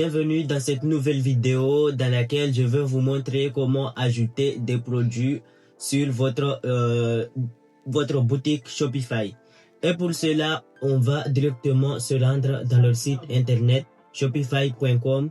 Bienvenue dans cette nouvelle vidéo dans laquelle je veux vous montrer comment ajouter des produits sur votre boutique Shopify. Et pour cela, on va directement se rendre dans leur site internet shopify.com.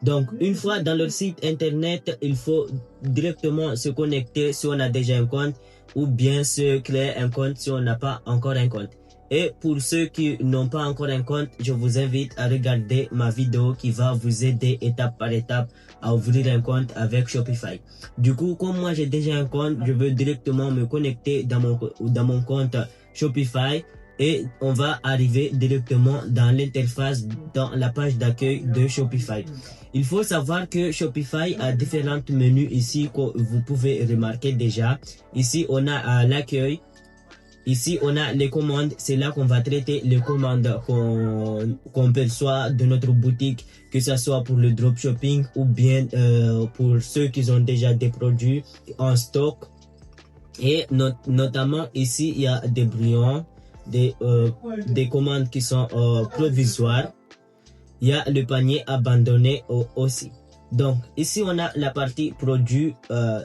Donc, une fois dans leur site internet, il faut directement se connecter si on a déjà un compte ou bien se créer un compte si on n'a pas encore un compte. Et pour ceux qui n'ont pas encore un compte, je vous invite à regarder ma vidéo qui va vous aider étape par étape à ouvrir un compte avec Shopify. Du coup, comme moi j'ai déjà un compte, je veux directement me connecter dans mon compte Shopify. Et on va arriver directement dans l'interface, dans la page d'accueil de Shopify. Il faut savoir que Shopify a différents menus ici que vous pouvez remarquer déjà. Ici, on a l'accueil. Ici, on a les commandes. C'est là qu'on va traiter les commandes qu'on perçoit de notre boutique, que ce soit pour le dropshipping ou bien pour ceux qui ont déjà des produits en stock. Et notamment ici, il y a des brouillons, des commandes qui sont provisoires. Il y a le panier abandonné aussi. Donc ici on a la partie produits,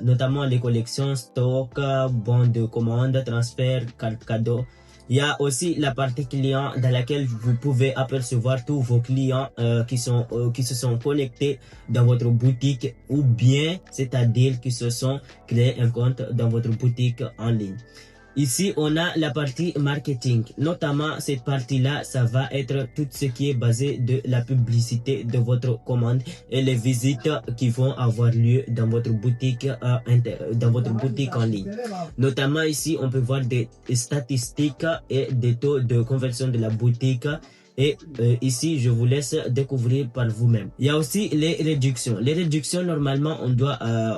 notamment les collections, stock, bons de commande, transfert, carte cadeau. Il y a aussi la partie client dans laquelle vous pouvez apercevoir tous vos clients qui se sont connectés dans votre boutique ou bien, c'est-à-dire qui se sont créés un compte dans votre boutique en ligne. Ici, on a la partie marketing. Notamment, cette partie-là, ça va être tout ce qui est basé de la publicité de votre commande et les visites qui vont avoir lieu dans votre boutique, en ligne. Notamment ici, on peut voir des statistiques et des taux de conversion de la boutique. Et ici, je vous laisse découvrir par vous-même. Il y a aussi les réductions. Les réductions, normalement,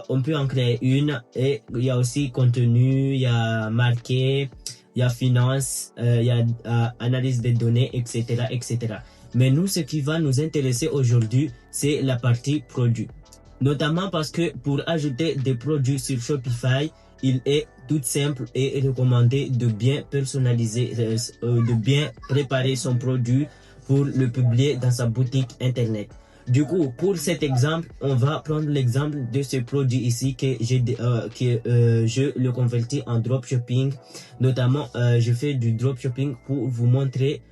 on peut en créer une. Et il y a aussi contenu, il y a marqué, il y a finance, il y a analyse des données, etc., etc. Mais nous, ce qui va nous intéresser aujourd'hui, c'est la partie produit. Notamment parce que pour ajouter des produits sur Shopify, il est tout simple et recommandé de bien personnaliser, de bien préparer son produit pour le publier dans sa boutique internet. Du coup, pour cet exemple, on va prendre l'exemple de ce produit ici que je le convertis en dropshipping. Notamment, je fais du dropshipping pour vous montrer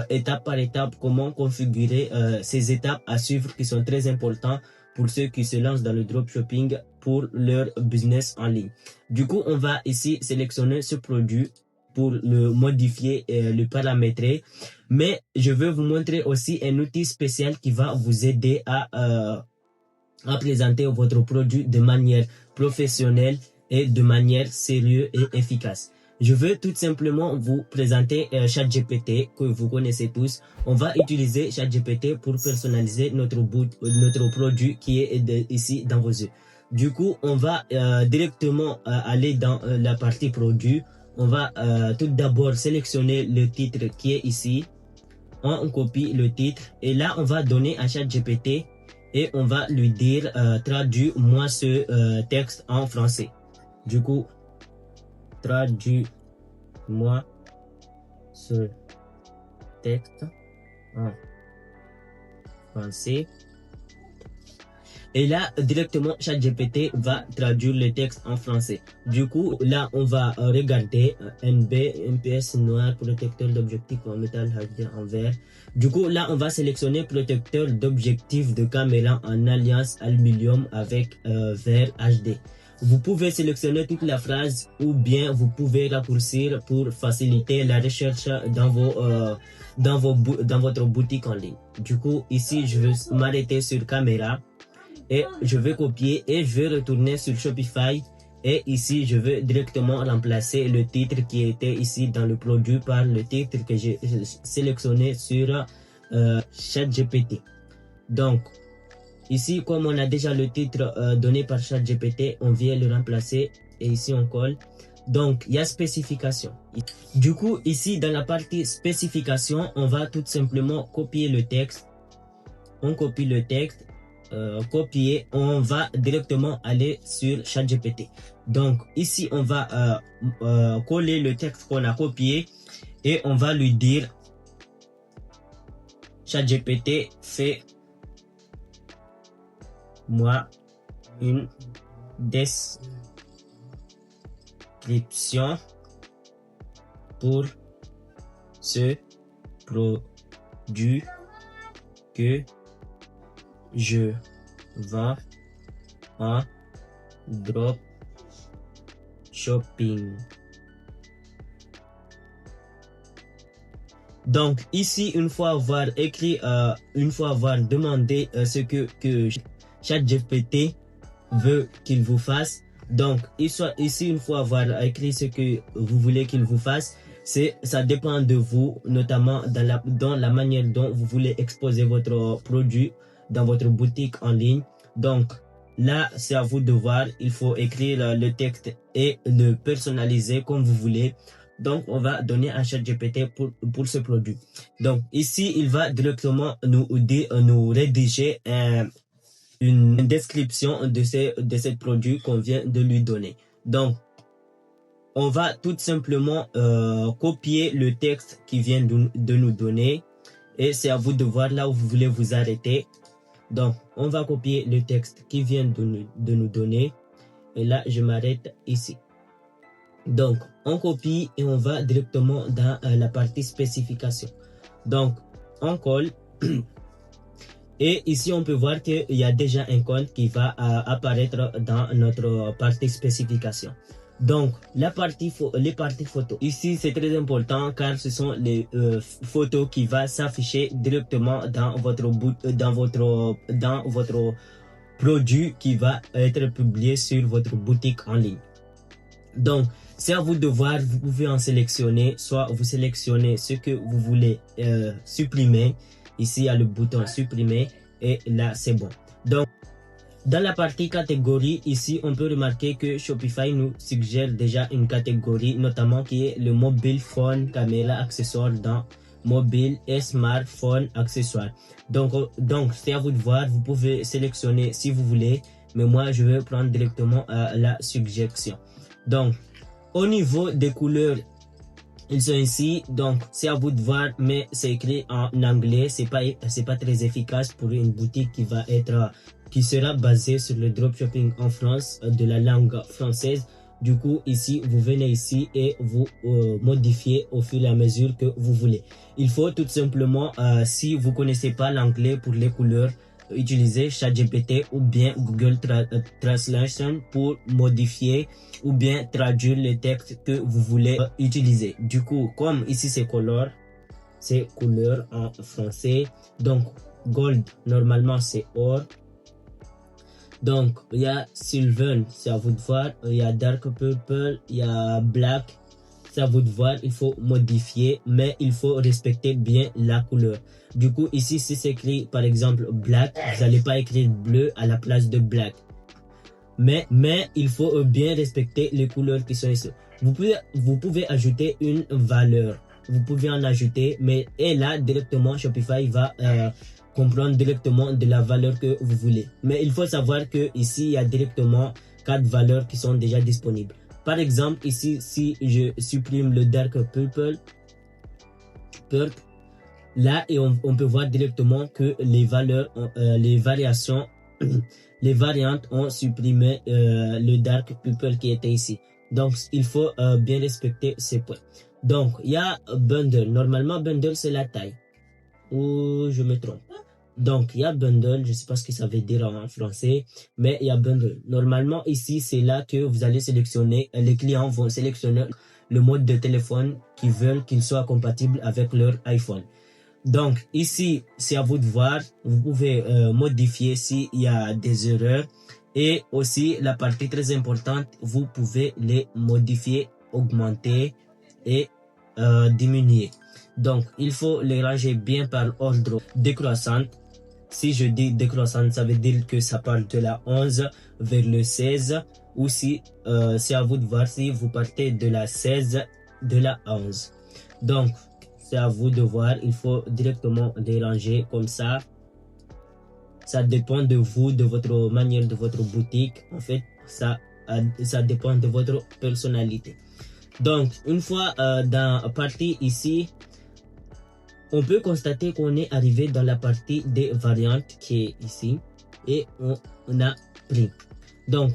étape par étape comment configurer ces étapes à suivre qui sont très importantes pour ceux qui se lancent dans le dropshipping pour leur business en ligne. Du coup, on va ici sélectionner ce produit pour le modifier et le paramétrer. Mais je veux vous montrer aussi un outil spécial qui va vous aider à présenter votre produit de manière professionnelle et de manière sérieuse et efficace. Je veux tout simplement vous présenter ChatGPT que vous connaissez tous. On va utiliser ChatGPT pour personnaliser notre produit qui est ici dans vos yeux. Du coup, on va directement aller dans la partie produit. On va tout d'abord sélectionner le titre qui est ici. On copie le titre et là, on va donner à ChatGPT et on va lui dire traduis-moi ce texte en français. Du coup, traduis-moi ce texte en français. Et là, directement, ChatGPT va traduire le texte en français. Du coup, là, on va regarder NB, MPS noir, protecteur d'objectif en métal HD en verre. Du coup, là, on va sélectionner protecteur d'objectif de caméra en alliance aluminium avec verre HD. Vous pouvez sélectionner toute la phrase ou bien vous pouvez raccourcir pour faciliter la recherche dans votre boutique en ligne. Du coup, ici, je vais m'arrêter sur caméra. Et je vais copier et je vais retourner sur Shopify et ici je vais directement remplacer le titre qui était ici dans le produit par le titre que j'ai sélectionné sur ChatGPT. Donc ici comme on a déjà le titre donné par ChatGPT, on vient le remplacer et ici on colle. Donc il y a spécification. Du coup ici dans la partie spécification, on va tout simplement copier le texte. On copie le texte. Copier, on va directement aller sur ChatGPT. Donc ici on va coller le texte qu'on a copié et on va lui dire ChatGPT, fais-moi une description pour ce produit que je vends en drop shopping. Donc ici, une fois avoir écrit, une fois avoir demandé ce que ChatGPT veut qu'il vous fasse, donc ici, une fois avoir écrit ce que vous voulez qu'il vous fasse, ça dépend de vous, notamment dans la manière dont vous voulez exposer votre produit dans votre boutique en ligne. Donc là, c'est à vous de voir. Il faut écrire le texte et le personnaliser comme vous voulez. Donc, on va donner à ChatGPT pour ce produit. Donc, ici, il va directement nous rédiger une description de ce produit qu'on vient de lui donner. Donc, on va tout simplement copier le texte qui vient de nous donner et c'est à vous de voir là où vous voulez vous arrêter. Donc, on va copier le texte qui vient de nous donner et là, je m'arrête ici. Donc, on copie et on va directement dans la partie spécification. Donc, on colle. Et ici, on peut voir qu'il y a déjà un compte qui va apparaître dans notre partie spécification. Donc, les parties photos. Ici, c'est très important car ce sont les photos qui vont s'afficher directement dans votre produit qui va être publié sur votre boutique en ligne. Donc, c'est à vous de voir, vous pouvez en sélectionner, soit vous sélectionnez ce que vous voulez supprimer. Ici, il y a le bouton supprimer et là, c'est bon. Donc, dans la partie catégorie, ici, on peut remarquer que Shopify nous suggère déjà une catégorie, notamment qui est le mobile phone, caméra, accessoire dans mobile et smartphone, accessoire. Donc, c'est à vous de voir, vous pouvez sélectionner si vous voulez, mais moi, je vais prendre directement la suggestion. Donc, au niveau des couleurs, ils sont ici, donc c'est à vous de voir, mais c'est écrit en anglais, c'est pas très efficace pour une boutique qui sera basée sur le dropshipping en France de la langue française. Du coup, ici, vous venez ici et vous modifiez au fur et à mesure que vous voulez. Il faut tout simplement, si vous connaissez pas l'anglais pour les couleurs, utiliser ChatGPT ou bien Google Translation pour modifier ou bien traduire le texte que vous voulez utiliser. Du coup, comme ici c'est couleur en français. Donc, gold, normalement c'est or. Donc, il y a silver, c'est à vous de voir. Il y a dark purple, il y a black. C'est à vous de voir, il faut modifier, mais il faut respecter bien la couleur. Du coup, ici, si c'est écrit, par exemple, black, vous n'allez pas écrire bleu à la place de black. Mais il faut bien respecter les couleurs qui sont ici. Vous pouvez ajouter une valeur. Vous pouvez en ajouter, mais et là, directement, Shopify va comprendre directement de la valeur que vous voulez. Mais il faut savoir que ici, il y a directement 4 valeurs qui sont déjà disponibles. Par exemple, ici, si je supprime le dark purple, là, et on peut voir directement que les valeurs, les variations, les variantes ont supprimé le dark purple qui était ici. Donc, il faut bien respecter ces points. Donc, il y a bundle. Normalement, bundle, c'est la taille. Ou je me trompe. Donc, il y a bundle, je ne sais pas ce que ça veut dire en français, mais il y a bundle. Normalement, ici, c'est là que vous allez sélectionner, les clients vont sélectionner le mode de téléphone qu'ils veulent qu'il soit compatible avec leur iPhone. Donc, ici, c'est à vous de voir. Vous pouvez modifier s'il y a des erreurs. Et aussi, la partie très importante, vous pouvez les modifier, augmenter et diminuer. Donc, il faut les ranger bien par ordre décroissant. Si je dis décroissante, ça veut dire que ça part de la 11 vers le 16. Ou si c'est à vous de voir si vous partez de la 16 de la 11. Donc, c'est à vous de voir. Il faut directement les ranger comme ça. Ça dépend de vous, de votre manière, de votre boutique. En fait, ça dépend de votre personnalité. Donc, une fois dans la partie ici, on peut constater qu'on est arrivé dans la partie des variantes qui est ici et on a prix. Donc,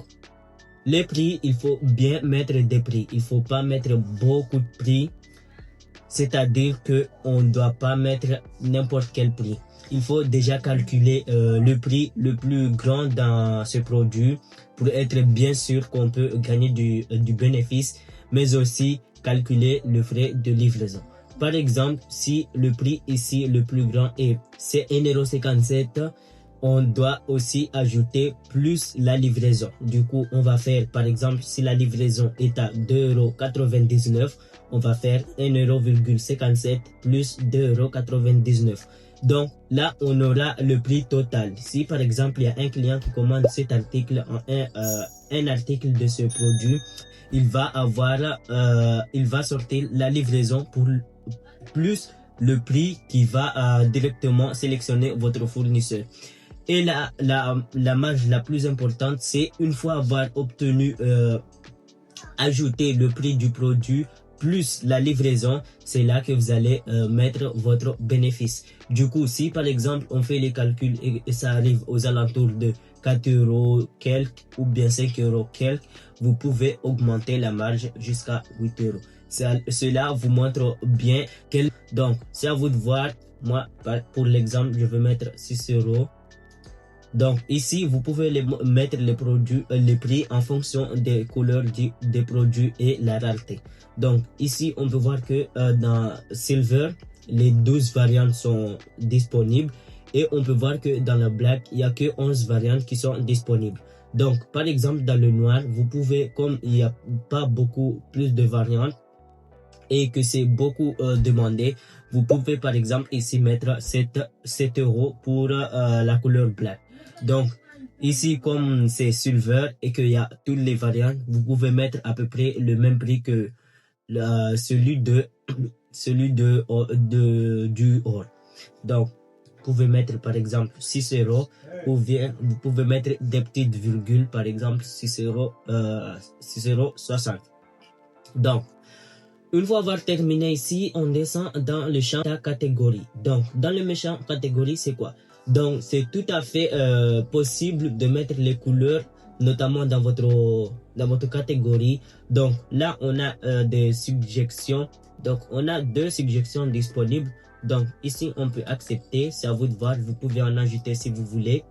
les prix, il faut bien mettre des prix. Il faut pas mettre beaucoup de prix. C'est-à-dire que on ne doit pas mettre n'importe quel prix. Il faut déjà calculer le prix le plus grand dans ce produit pour être bien sûr qu'on peut gagner du bénéfice, mais aussi calculer le frais de livraison. Par exemple, si le prix ici le plus grand c'est 1,57 €, on doit aussi ajouter plus la livraison. Du coup, on va faire, par exemple, si la livraison est à 2,99 €, on va faire 1,57 € plus 2,99 €. Donc là, on aura le prix total. Si par exemple, il y a un client qui commande cet article en un article de ce produit, il va sortir la livraison pour plus le prix qui va directement sélectionner votre fournisseur. Et la marge la plus importante, c'est une fois avoir obtenu, ajouter le prix du produit plus la livraison, c'est là que vous allez mettre votre bénéfice. Du coup, si par exemple on fait les calculs et ça arrive aux alentours de 4 € quelques ou bien 5 € quelques, vous pouvez augmenter la marge jusqu'à 8 €. Cela vous montre bien quel... Donc, c'est à vous de voir. Moi, pour l'exemple, je vais mettre 6 €. Donc ici, vous pouvez mettre les prix en fonction des couleurs des produits et la rareté. Donc ici, on peut voir que dans Silver, les 12 variantes sont disponibles et on peut voir que dans le Black, il n'y a que 11 variantes qui sont disponibles. Donc par exemple, dans le noir, vous pouvez, comme il n'y a pas beaucoup plus de variantes et que c'est beaucoup demandé, vous pouvez par exemple ici mettre 7 € pour la couleur Black. Donc, ici, comme c'est Silver et qu'il y a toutes les variantes, vous pouvez mettre à peu près le même prix que celui du or. Donc, vous pouvez mettre par exemple 6 € ou bien vous pouvez mettre des petites virgules, par exemple 6,60 €. Donc, une fois avoir terminé ici, on descend dans le champ catégorie. Donc, dans le champ catégorie, c'est quoi? Donc, c'est tout à fait possible de mettre les couleurs, notamment dans votre catégorie. Donc, là, on a des suggestions. Donc, on a 2 suggestions disponibles. Donc, ici, on peut accepter. C'est à vous de voir. Vous pouvez en ajouter si vous voulez.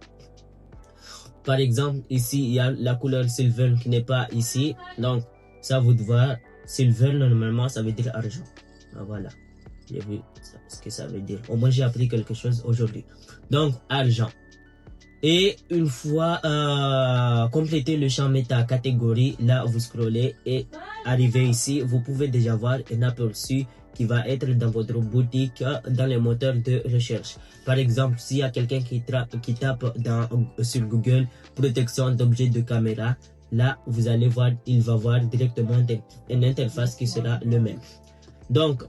Par exemple, ici, il y a la couleur silver qui n'est pas ici. Donc, c'est à vous de voir. Silver, normalement, ça veut dire argent. Ah, voilà. J'ai vu ce que ça veut dire. Au moins, j'ai appris quelque chose aujourd'hui. Donc, argent. Et une fois complété le champ méta catégorie, là, vous scrollez et arrivez ici. Vous pouvez déjà voir un aperçu qui va être dans votre boutique dans les moteurs de recherche. Par exemple, s'il y a quelqu'un qui tape sur Google protection d'objets de caméra, là, vous allez voir, il va voir directement une interface qui sera le même. Donc,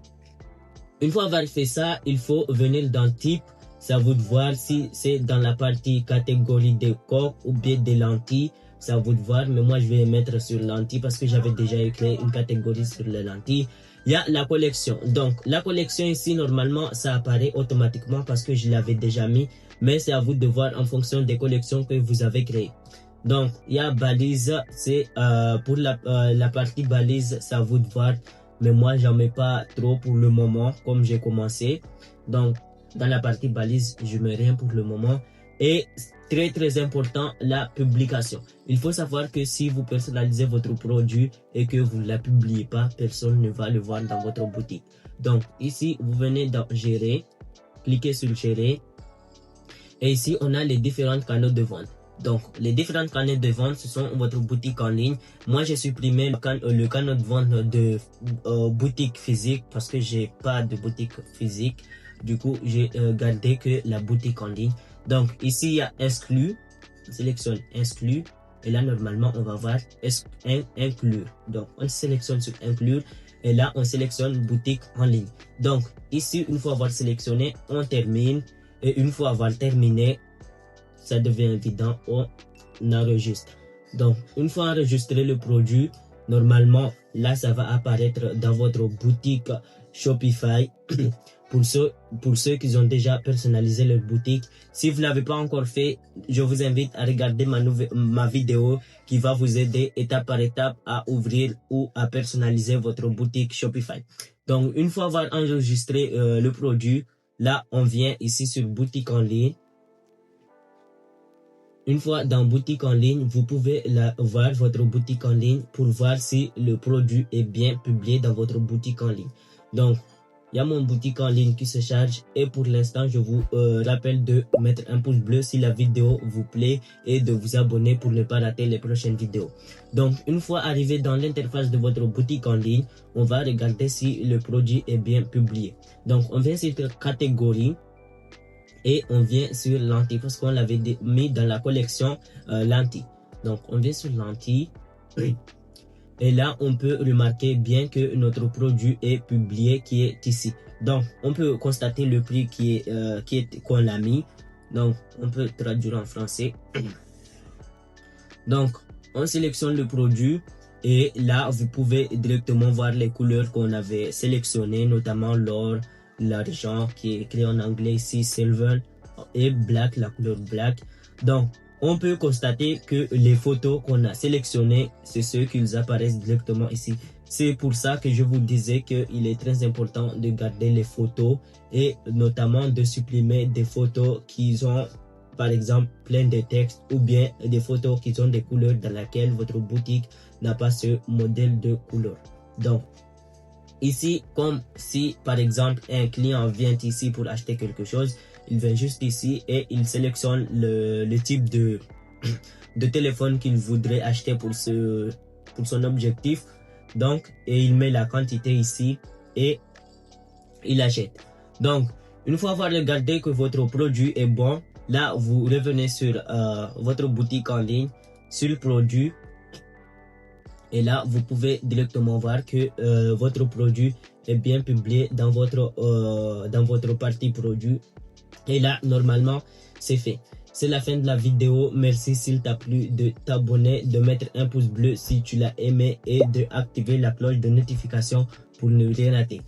une fois avoir fait ça, il faut venir dans type. C'est à vous de voir si c'est dans la partie catégorie des coques ou bien des lentilles. C'est à vous de voir, mais moi je vais mettre sur lentilles parce que j'avais déjà créé une catégorie sur les lentilles. Il y a la collection. Donc, la collection ici, normalement, ça apparaît automatiquement parce que je l'avais déjà mis. Mais c'est à vous de voir en fonction des collections que vous avez créées. Donc, il y a balise, c'est pour la partie balise, c'est à vous de voir. Mais moi, j'en mets pas trop pour le moment, comme j'ai commencé. Donc, dans la partie balise, je mets rien pour le moment. Et très très important, la publication. Il faut savoir que si vous personnalisez votre produit et que vous ne la publiez pas, personne ne va le voir dans votre boutique. Donc, ici, vous venez dans gérer, cliquez sur gérer. Et ici, on a les différents canaux de vente. Donc, les différents canaux de vente, ce sont votre boutique en ligne. Moi, j'ai supprimé le canal de vente de boutique physique parce que j'ai pas de boutique physique. Du coup, j'ai gardé que la boutique en ligne. Donc, ici, il y a exclu. On sélectionne exclu. Et là, normalement, on va voir inclure. Donc, on sélectionne sur inclure. Et là, on sélectionne boutique en ligne. Donc, ici, une fois avoir sélectionné, on termine. Et une fois avoir terminé, ça devient évident, on enregistre. Donc, une fois enregistré le produit, normalement, là, ça va apparaître dans votre boutique Shopify. Pour ceux qui ont déjà personnalisé leur boutique, si vous ne l'avez pas encore fait, je vous invite à regarder ma vidéo qui va vous aider étape par étape à ouvrir ou à personnaliser votre boutique Shopify. Donc, une fois avoir enregistré le produit, là, on vient ici sur boutique en ligne. Une fois dans boutique en ligne, vous pouvez voir votre boutique en ligne pour voir si le produit est bien publié dans votre boutique en ligne. Donc, il y a mon boutique en ligne qui se charge et pour l'instant, je vous rappelle de mettre un pouce bleu si la vidéo vous plaît et de vous abonner pour ne pas rater les prochaines vidéos. Donc, une fois arrivé dans l'interface de votre boutique en ligne, on va regarder si le produit est bien publié. Donc, on vient sur catégorie. Et on vient sur lentilles parce qu'on l'avait mis dans la collection lentilles. Donc, on vient sur lentilles. Et là, on peut remarquer bien que notre produit est publié qui est ici. Donc, on peut constater le prix qu'on a mis. Donc, on peut traduire en français. Donc, on sélectionne le produit. Et là, vous pouvez directement voir les couleurs qu'on avait sélectionnées, notamment l'or, l'argent qui est écrit en anglais ici, silver, et black, la couleur black. Donc, on peut constater que les photos qu'on a sélectionnées, c'est ceux qui apparaissent directement ici. C'est pour ça que je vous disais qu'il est très important de garder les photos et notamment de supprimer des photos qui ont, par exemple, plein de textes ou bien des photos qui ont des couleurs dans lesquelles votre boutique n'a pas ce modèle de couleur. Donc, ici, comme si par exemple un client vient ici pour acheter quelque chose, il vient juste ici et il sélectionne le type de téléphone qu'il voudrait acheter pour son objectif. Donc, et il met la quantité ici et il achète. Donc, une fois avoir regardé que votre produit est bon, là, vous revenez sur votre boutique en ligne, sur le produit. Et là, vous pouvez directement voir que votre produit est bien publié dans votre partie produit. Et là, normalement, c'est fait. C'est la fin de la vidéo. Merci s'il t'a plu de t'abonner, de mettre un pouce bleu si tu l'as aimé et d'activer la cloche de notification pour ne rien rater.